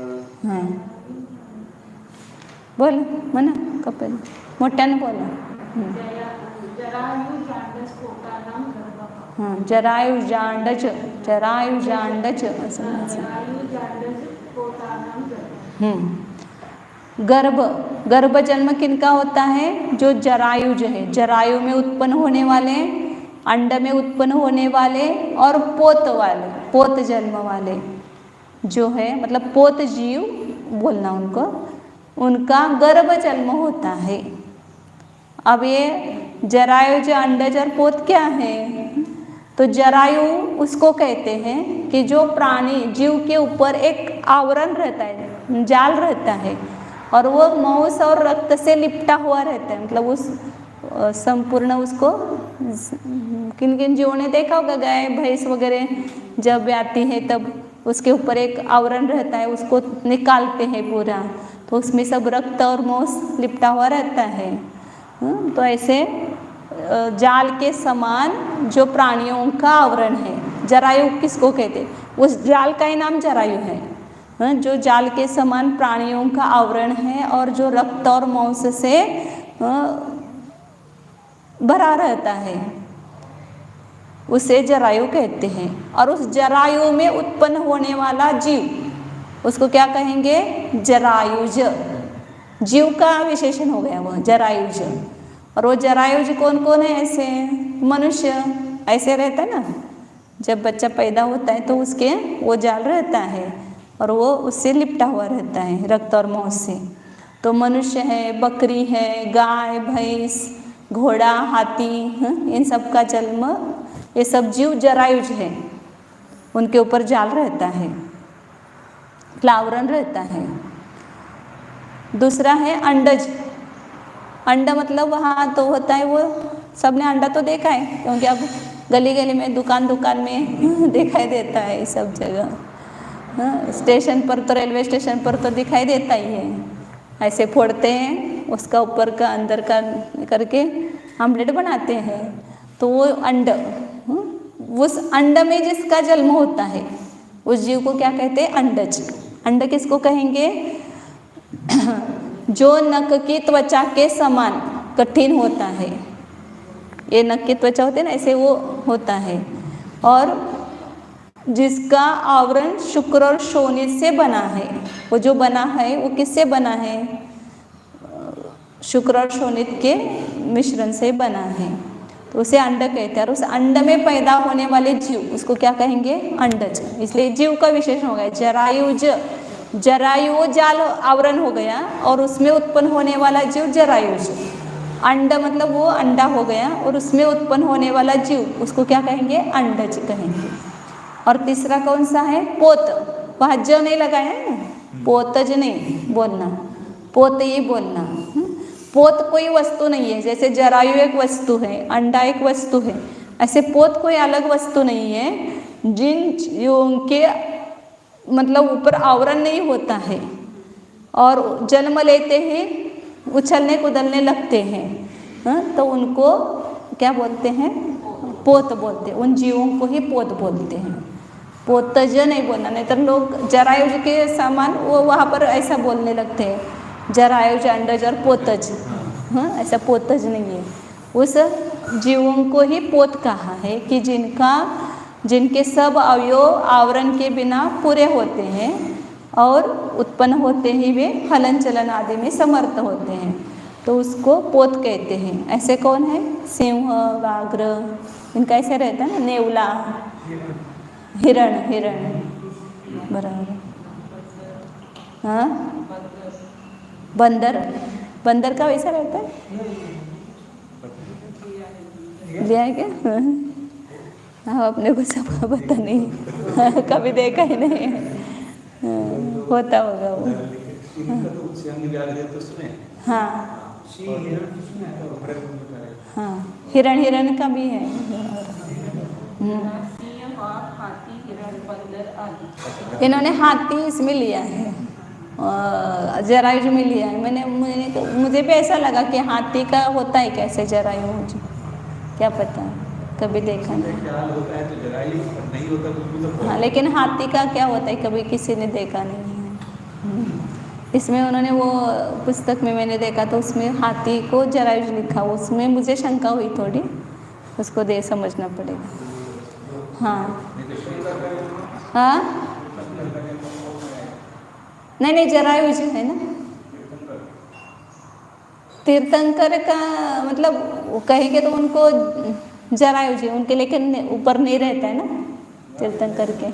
हाँ बोल म्हणा कपिल, मोठ्यानं बोला। हाँ जरायुजाण्डज, जरायुजाण्डज असं म्हणायचं। गर्भ, गर्भ जन्म किनका होता है? जो जरायुज है, जरायु में उत्पन्न होने वाले, अंड में उत्पन्न होने वाले और पोत वाले, पोत जन्म वाले जो है, मतलब पोत जीव बोलना उनको, उनका गर्भ जन्म होता है। अब ये जरायुज, अंडज और पोत क्या है? तो जरायु उसको कहते हैं कि जो प्राणी जीव के ऊपर एक आवरण रहता है, जाल रहता है, और वो मांस और रक्त से लिपटा हुआ रहता है। मतलब उस संपूर्ण उसको किन किन जीवों ने देखा होगा, गाय भैंस वगैरह जब आती है तब उसके ऊपर एक आवरण रहता है, उसको निकालते हैं पूरा, तो उसमें सब रक्त और मांस लिपटा हुआ रहता है। तो ऐसे जाल के समान जो प्राणियों का आवरण है, जरायु किसको कहते हैं? उस जाल का ही नाम जरायु है, जो जाल के समान प्राणियों का आवरण है और जो रक्त और मांस से भरा रहता है, उसे जरायु कहते हैं। और उस जरायु में उत्पन्न होने वाला जीव, उसको क्या कहेंगे? जरायुज। जीव का विशेषण हो गया वह जरायुज। और वो जरायुज कौन कौन है? ऐसे मनुष्य ऐसे रहता है ना, जब बच्चा पैदा होता है तो उसके वो जाल रहता है और वो उससे लिपटा हुआ रहता है रक्त और मांस से। तो मनुष्य है, बकरी है, गाय भैंस, घोड़ा, हाथी, इन सब का जन्म, ये सब जीव जरायुज है, उनके ऊपर जाल रहता है, आवरण रहता है। दूसरा है अंडज। अंडा मतलब वहाँ तो होता है, वो सबने अंडा तो देखा है, क्योंकि अब गली गली में दुकान में दिखाई देता है सब जगह। स्टेशन पर तो, रेलवे स्टेशन पर तो दिखाई देता ही है, ऐसे फोड़ते हैं, उसका ऊपर का अंदर का करके आमलेट बनाते हैं। तो वो अंड, उस अंड में जिसका जन्म होता है उस जीव को क्या कहते हैं? अंडज। अंड किसको कहेंगे? जो नख की त्वचा के समान कठिन होता है, ये नख की त्वचा होती है ना, ऐसे वो होता है, और जिसका आवरण शुक्र और शोणित से बना है। वो जो बना है वो किससे बना है? शुक्र और शोणित के मिश्रण से बना है, तो उसे अंड कहते हैं। और उस अंड में पैदा होने वाले जीव, उसको क्या कहेंगे? अंडज। इसलिए जीव का विशेषण हो गया जरायुज। जरायु जाल आवरण हो गया और उसमें उत्पन्न होने वाला जीव जरायुज। अंड मतलब वो अंडा हो गया और उसमें उत्पन्न होने वाला जीव, उसको क्या कहेंगे? अंडज कहेंगे। और तीसरा कौन सा है? पोत। वहाँ ज नहीं लगाया है, पोतज नहीं बोलना, पोत ही बोलना। पोत कोई वस्तु नहीं है, जैसे जरायु एक वस्तु है, अंडा एक वस्तु है, ऐसे पोत कोई अलग वस्तु नहीं है। जिन जीवों के मतलब ऊपर आवरण नहीं होता है और जन्म लेते ही उछलने कूदलने लगते हैं, तो उनको क्या बोलते हैं? पोत बोलते हैं। उन जीवों को ही पोत बोलते हैं, पोतज नहीं बोलना, नहीं तो लोग जरायुज के समान वो वहाँ पर ऐसा बोलने लगते हैं, जरायुज, अंडज और पोतज। ऐसा पोतज नहीं है। उस जीवों को ही पोत कहा है कि जिनके सब अवयव आवरण के बिना पूरे होते हैं और उत्पन्न होते ही वे हलन चलन आदि में समर्थ होते हैं, तो उसको पोत कहते हैं। ऐसे कौन है? सिंह, व्याघ्र, इनका ऐसे रहता है ना, नेवला, हिरण बराबर। हाँ, बंदर का वैसा रहता है, लिया है क्या? हाँ, अपने को सबका पता नहीं, कभी देखा ही नहीं है। होता होगा वो। हाँ हाँ, हिरण का भी है। इन्होंने हाथी इसमें लिया है, जरायुज में लिया है। मुझे भी ऐसा लगा कि हाथी का होता है कैसे जरायुज, क्या पता, कभी देखा नहीं। हाँ, लेकिन हाथी का क्या होता है कभी किसी ने देखा नहीं है। इसमें उन्होंने वो पुस्तक में मैंने देखा तो उसमें हाथी को जरायुज लिखा, उसमें मुझे शंका हुई थोड़ी, उसको समझना पड़ेगा। हाँ हाँ, नहीं जरायुज है ना। तीर्थंकर का मतलब वो कहेंगे तो उनको जरायुज है उनके, लेकिन ऊपर नहीं रहता है ना तीर्थंकर के।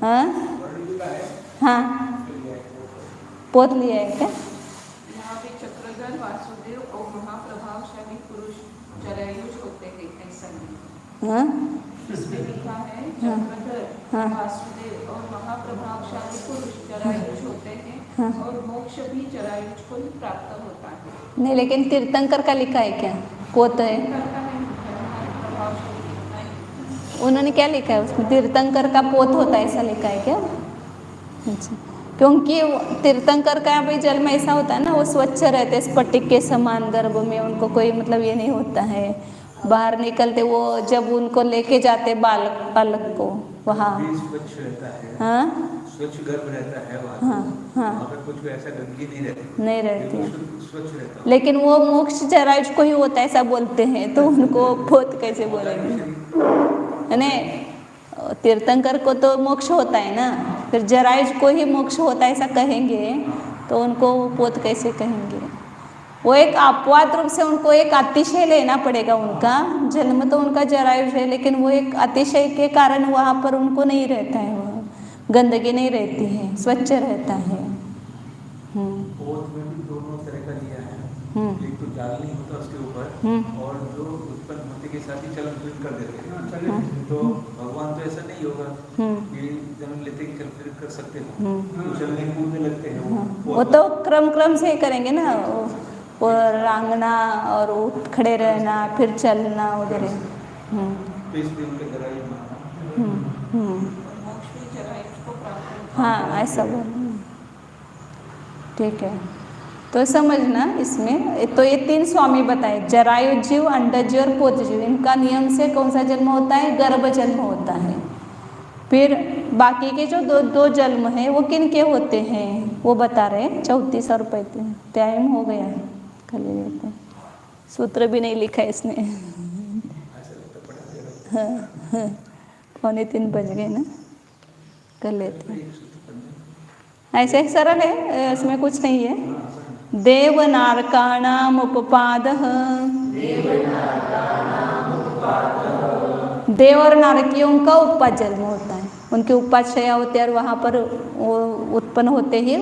हाँ हाँ, पोत लिया है क्या? यहाँ पे चक्रधर, वासुदेव और महाप्रभावशाली पुरुष जरायुज होते हैं, ऐसा नहीं। हाँ इसमें लिखा है हाँ। चक्रधर हाँ। वासुदेव और महाप्रभावशाली पुरुष जरायुज होते हैं हाँ। और मोक्ष भी जरायुज को ही प्राप्त होता है। नहीं, लेकिन तीर्थंकर का लिखा है क्या? पोत है, करता नहीं लिखा है, महाप्रभावशाली नहीं। उन्होंने क्या लिखा है उसमें? तीर्थंकर का पोत होता है ऐसा लिखा है क्या? अच्छा, क्योंकि तीर्थंकर का भाई जल में ऐसा होता है ना, वो स्वच्छ रहते स्फटिक के समान, गर्भ में उनको कोई मतलब ये नहीं होता है, बाहर निकलते वो जब उनको लेके जाते बालक को वहाँ, भी स्वच्छ रहता है, हाँ स्वच्छ गर्भ रहता है वहाँ, हाँ हाँ, वहाँ पर कुछ ऐसा गंदगी नहीं रहती, नहीं रहती है। बिल्कुल स्वच्छ रहता है। लेकिन वो मोक्ष जरायुज को ही होता है ऐसा बोलते हैं, तो उनको पोत कैसे बोलेंगे? नहीं, तीर्थंकर को तो मोक्ष होता है ना, फिर जरायुज को ही मोक्ष होता है ऐसा कहेंगे तो उनको पोत कैसे कहेंगे? वो एक अपवाद रूप से उनको एक अतिशय लेना पड़ेगा, उनका जन्म तो उनका जरायुज है, लेकिन वो एक अतिशय के कारण वहाँ पर उनको नहीं रहता है, वो गंदगी नहीं रहती है, स्वच्छ रहता है। पोत में भी दोनों तरह का दिया है, एक तो जाल नहीं होता उसके ऊपर, और जो उत्पन्न होते के साथ ही चलन फिर कर देते हैं, तो भगवान तो ऐसा नहीं होगा कि जन्म लेते कि चल फिर कर सकते हो, तो चलने कूदने लगते हैं वो तो क्रम से ही करेंगे ना, वो रांगना और उठ खड़े रहना फिर चलना वगैरह। तो इसलिए उनके जरायुज मोक्ष भी जरायुज को प्राप्त होता है। हाँ ऐसा बोल, ठीक है। तो समझना इसमें, तो ये 3 स्वामी बताए, जरायुज जीव, अंडज और पोत जीव, इनका नियम से कौन सा जन्म होता है? गर्भ जन्म होता है। फिर बाकी के जो दो जन्म हैं वो किन के होते हैं वो बता रहे हैं। 34 और 35 टाइम हो गया है, कर लेते हैं, सूत्र भी नहीं लिखा इसने। हाँ, 2:45 बज गए ना, कर लेते हैं। ऐसे सरल है, इसमें कुछ नहीं है। देवनारकाणाम उपपादः, देव और नारकियों का उपपाद जन्म होता है, उनके उपाध्याय होते हैं और वहाँ पर वो उत्पन्न होते ही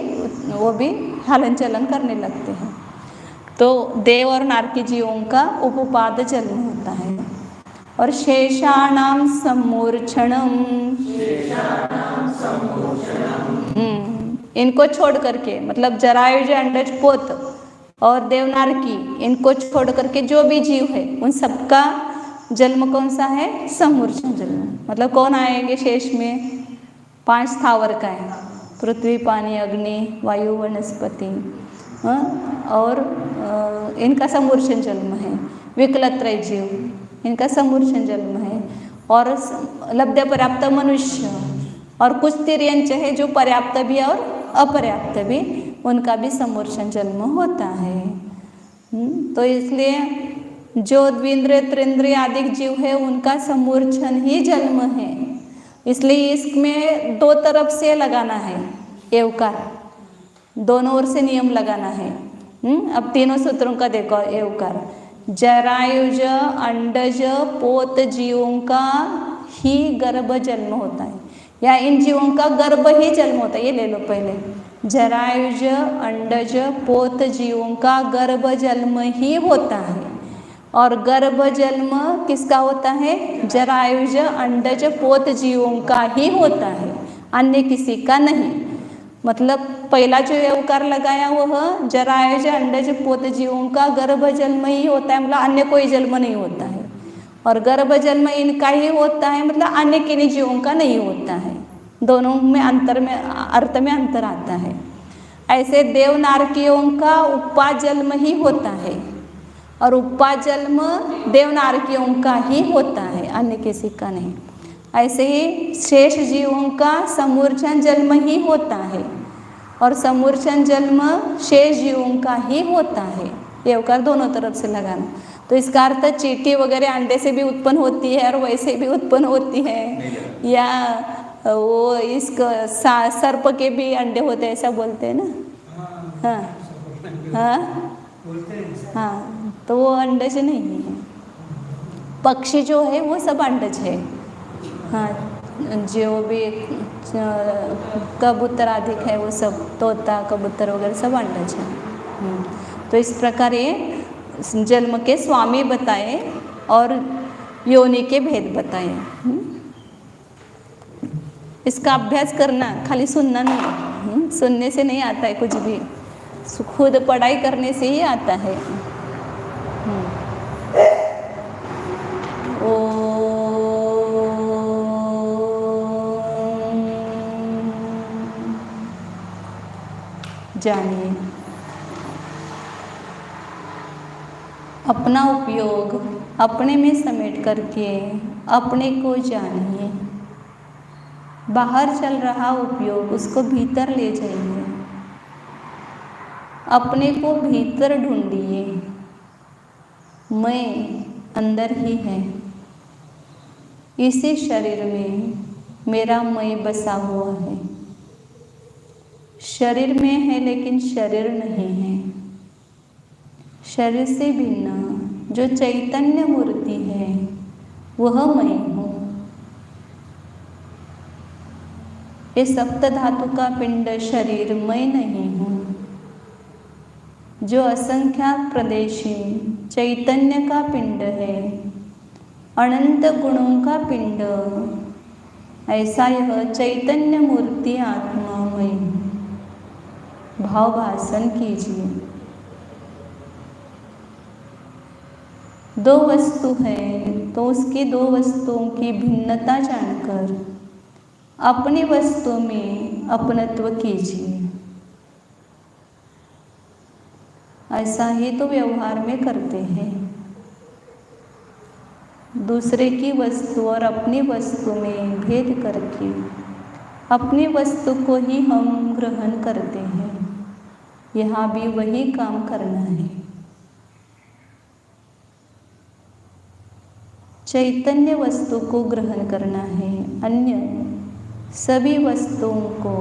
वो भी हलन चलन करने लगते हैं, तो देव और नारकी जीवों का उपपाद जन्म होता है। और शेषाणाम सम्मूर्छणम, इनको छोड़ करके, मतलब जरायुज, अंडज, पोत और देवनारकी, इनको छोड़ करके जो भी जीव है उन सबका जन्म कौन सा है? सम्मूर्छन जन्म। मतलब कौन आएंगे शेष में? 5 स्थावर का है, पृथ्वी, पानी, अग्नि, वायु, वनस्पति, और इनका सम्मूर्छन जन्म है। विकलत्रय जीव, इनका सम्मूर्छन जन्म है। और लब्ध पर्याप्त मनुष्य, और कुछ तिर्यंच है जो पर्याप्त भी और अपर्याप्त भी, उनका भी सम्मूर्छन जन्म होता है। तो इसलिए जो द्विंद्रिय, त्रिंद्रिय आदि जीव है उनका सम्मूर्छन ही जन्म है। इसलिए इसमें 2 तरफ से लगाना है एवकार, दोनों ओर से नियम लगाना है। अब तीनों सूत्रों का देखो एवकार, जरायुज, अंडज, पोत जीवों का ही गर्भ जन्म होता है, या इन जीवों का गर्भ ही जन्म होता है। ये ले लो पहले, जरायुज, अंडज, पोत जीवों का गर्भ जन्म ही होता है। और गर्भ जन्म किसका होता है? जरायुज, अंडज, पोत जीवों का ही होता है, अन्य किसी का नहीं। मतलब पहला जो एवकार लगाया वह जरायुज, अंडज, पोत जीवों का गर्भ जन्म ही होता है, मतलब अन्य कोई जन्म नहीं होता है। और गर्भ जन्म इनका ही होता है, मतलब अन्य किन्हीं जीवों का नहीं होता है। दोनों में अंतर, में अर्थ में अंतर आता है। ऐसे देवनारकियों का उपा जन्म ही होता है, और उपा जन्म देवनारकियों का ही होता है, अन्य किसी का नहीं। ऐसे ही शेष जीवों का सम्मूर्छन जन्म ही होता है, और सम्मूर्छन जन्म शेष जीवों का ही होता है। ये अवकार दोनों तरफ से लगाना। तो इसका अर्थ चींटी वगैरह अंडे से भी उत्पन्न होती है और वैसे भी उत्पन्न होती है, या वो इसका सर्प के भी अंडे होते हैं ऐसा बोलते हैं ना। हाँ हाँ, तो वो अंडज नहीं है। पक्षी जो है वो सब अंडज है। हाँ, जो भी कबूतर आदि है वो सब, तोता, कबूतर वगैरह सब अंडज है। तो इस प्रकार ये जन्म के स्वामी बताए। और योनि के भेद बताए। इसका अभ्यास करना, खाली सुनना नहीं, सुनने से नहीं आता है कुछ भी, खुद पढ़ाई करने से ही आता है। जानिए, अपना उपयोग अपने में समेट करके अपने को जानिए। बाहर चल रहा उपयोग उसको भीतर ले जाइए, अपने को भीतर ढूंढिए। मैं अंदर ही है, इसी शरीर में मेरा मैं बसा हुआ है। शरीर में है लेकिन शरीर नहीं है। शरीर से भिन्न जो चैतन्य मूर्ति है वह मैं हूँ। ये सप्त धातु का पिंड शरीर मैं नहीं हूँ। जो असंख्यात प्रदेशी चैतन्य का पिंड है, अनंत गुणों का पिंड, ऐसा यह चैतन्य मूर्ति आत्मा मैं हूँ। भाव भाषण कीजिए। दो वस्तु है तो उसकी दो वस्तुओं की भिन्नता जानकर अपनी वस्तु में अपनत्व कीजिए। ऐसा ही तो व्यवहार में करते हैं। दूसरे की वस्तु और अपनी वस्तु में भेद करके अपनी वस्तु को ही हम ग्रहण करते हैं। यहाँ भी वही काम करना है। चैतन्य वस्तु को ग्रहण करना है, अन्य सभी वस्तुओं को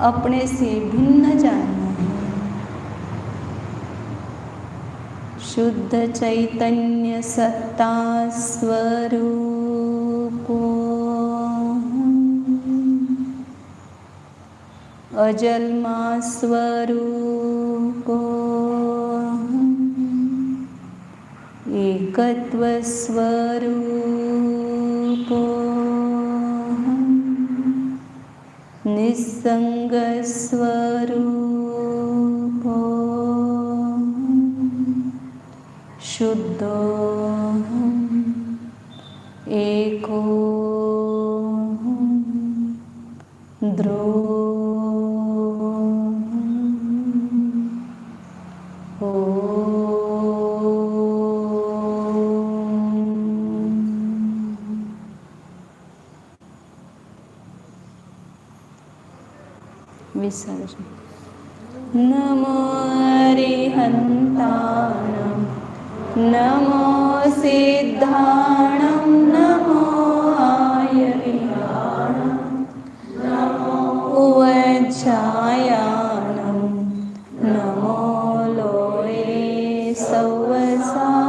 अपने से भिन्न जानना है। शुद्ध चैतन्य सत्ता स्वरूपो अजन्मा स्वरूपो एकत्व स्वरूपो निस्संग स्वरूपो शुद्धो एको ध्रुवो विसर्जन। नमो अरिहन्ताणं, नमो सिद्धाणं, नमो आयर्याणं, नमो उवज्जायाणं, नमो लोये सवसाहुणं।